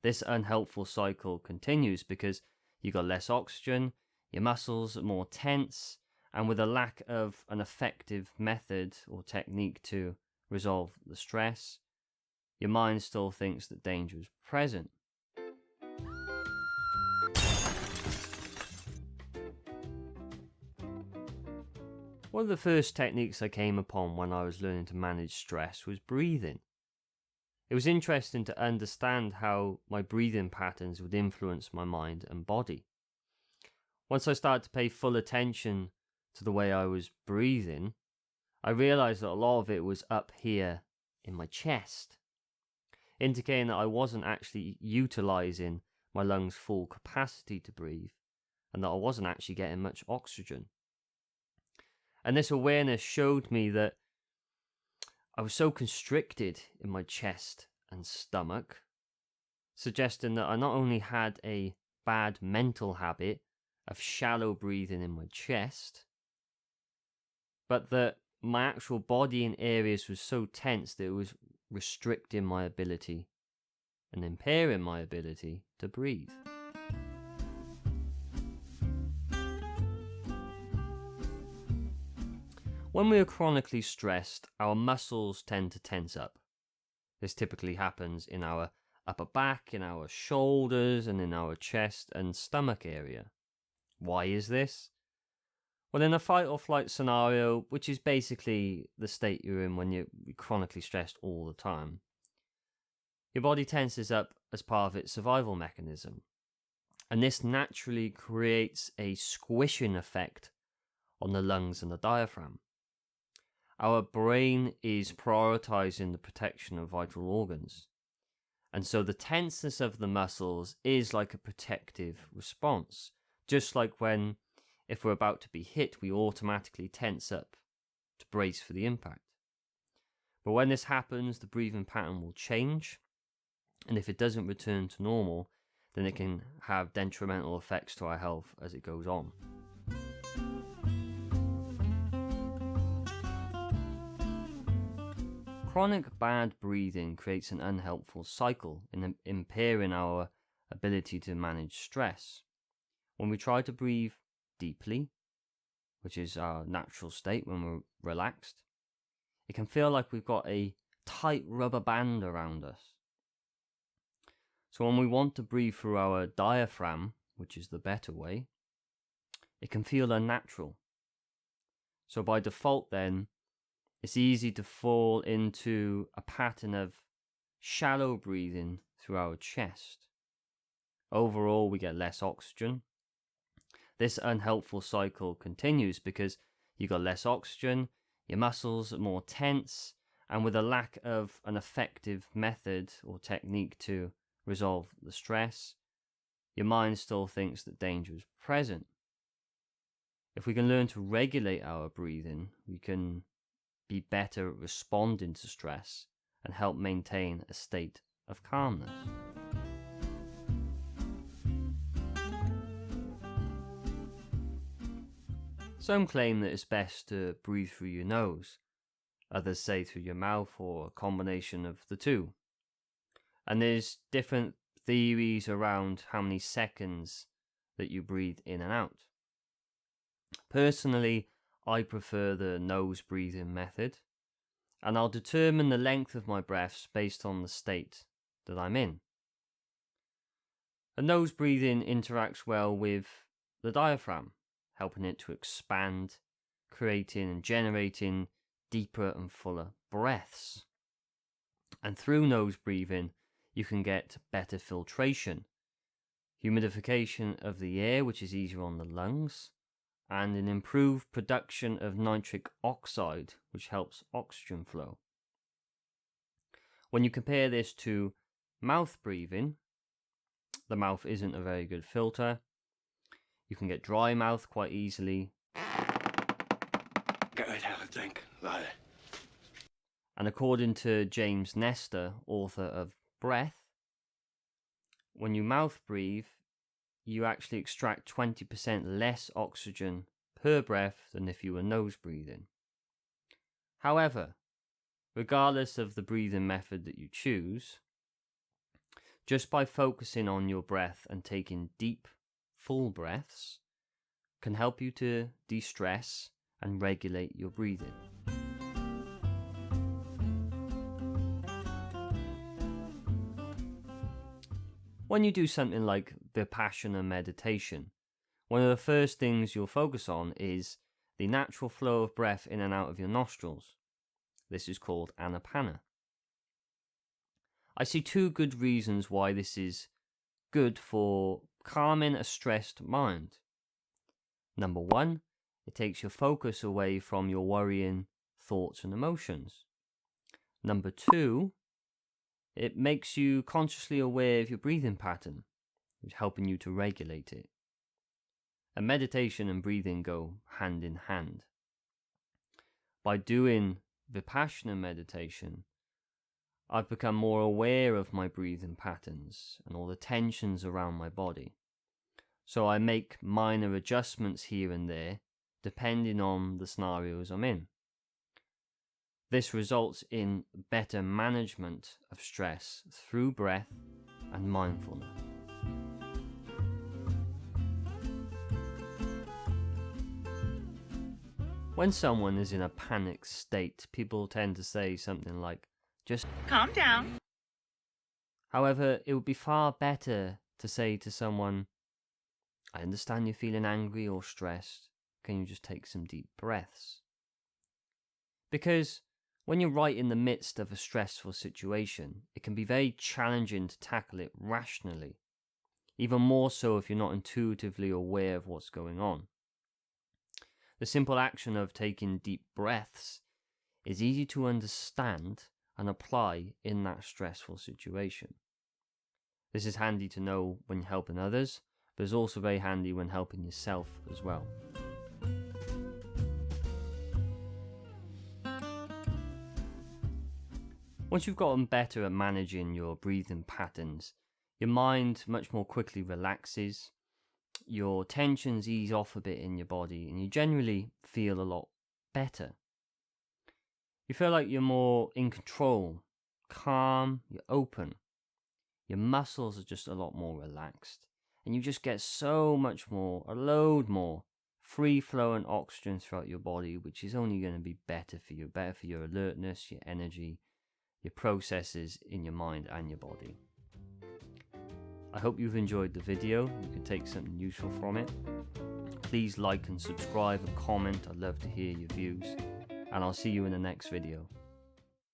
This unhelpful cycle continues because you got less oxygen, your muscles are more tense, and with a lack of an effective method or technique to resolve the stress, your mind still thinks that danger is present. One of the first techniques I came upon when I was learning to manage stress was breathing. It was interesting to understand how my breathing patterns would influence my mind and body. Once I started to pay full attention to the way I was breathing, I realized that a lot of it was up here in my chest, indicating that I wasn't actually utilizing my lungs' full capacity to breathe and that I wasn't actually getting much oxygen. And this awareness showed me that I was so constricted in my chest and stomach, suggesting that I not only had a bad mental habit of shallow breathing in my chest, but that my actual body in areas was so tense that it was restricting my ability and impairing my ability to breathe. When we are chronically stressed, our muscles tend to tense up. This typically happens in our upper back, in our shoulders, and in our chest and stomach area. Why is this? Well, in a fight or flight scenario, which is basically the state you're in when you're chronically stressed all the time, your body tenses up as part of its survival mechanism. And this naturally creates a squishing effect on the lungs and the diaphragm. Our brain is prioritizing the protection of vital organs. And so the tenseness of the muscles is like a protective response. Just like when, if we're about to be hit, we automatically tense up to brace for the impact. But when this happens, the breathing pattern will change. And if it doesn't return to normal, then it can have detrimental effects to our health as it goes on. Chronic bad breathing creates an unhelpful cycle in impairing our ability to manage stress. When we try to breathe deeply, which is our natural state when we're relaxed, it can feel like we've got a tight rubber band around us. So when we want to breathe through our diaphragm, which is the better way, it can feel unnatural. So by default then, it's easy to fall into a pattern of shallow breathing through our chest. Overall, we get less oxygen. This unhelpful cycle continues because you got less oxygen, your muscles are more tense, and with a lack of an effective method or technique to resolve the stress, your mind still thinks that danger is present. If we can learn to regulate our breathing, we can be better at responding to stress and help maintain a state of calmness. Some claim that it's best to breathe through your nose. Others say through your mouth or a combination of the two. And there's different theories around how many seconds that you breathe in and out. Personally, I prefer the nose breathing method, and I'll determine the length of my breaths based on the state that I'm in. The nose breathing interacts well with the diaphragm, helping it to expand, creating and generating deeper and fuller breaths. And through nose breathing, you can get better filtration, humidification of the air, which is easier on the lungs, and an improved production of nitric oxide, which helps oxygen flow. When you compare this to mouth breathing, the mouth isn't a very good filter. You can get dry mouth quite easily. Go ahead, have a drink, Lyle. And according to James Nestor, author of Breath, when you mouth breathe, you actually extract 20% less oxygen per breath than if you were nose breathing. However, regardless of the breathing method that you choose, Just by focusing on your breath and taking deep, full breaths can help you to de-stress and regulate your breathing. When you do something like Vipassana meditation, one of the first things you'll focus on is the natural flow of breath in and out of your nostrils. This is called Anapana. I see two good reasons why this is good for calming a stressed mind. Number one, it takes your focus away from your worrying thoughts and emotions. Number two, it makes you consciously aware of your breathing pattern, which is helping you to regulate it. And meditation and breathing go hand in hand. By doing Vipassana meditation, I've become more aware of my breathing patterns and all the tensions around my body. So I make minor adjustments here and there, depending on the scenarios I'm in. This results in better management of stress through breath and mindfulness. When someone is in a panic state, people tend to say something like, just calm down. However, it would be far better to say to someone, I understand you're feeling angry or stressed. Can you just take some deep breaths? Because when you're right in the midst of a stressful situation, it can be very challenging to tackle it rationally, even more so if you're not intuitively aware of what's going on. The simple action of taking deep breaths is easy to understand and apply in that stressful situation. This is handy to know when you're helping others, but it's also very handy when helping yourself as well. Once you've gotten better at managing your breathing patterns, your mind much more quickly relaxes, your tensions ease off a bit in your body, and you generally feel a lot better. You feel like you're more in control, calm, you're open. Your muscles are just a lot more relaxed, and you just get so much more, a load more free-flowing oxygen throughout your body, which is only going to be better for you, better for your alertness, your energy, your processes in your mind and your body. I hope you've enjoyed the video. You can take something useful from it. Please like and subscribe and comment. I'd love to hear your views. And I'll see you in the next video.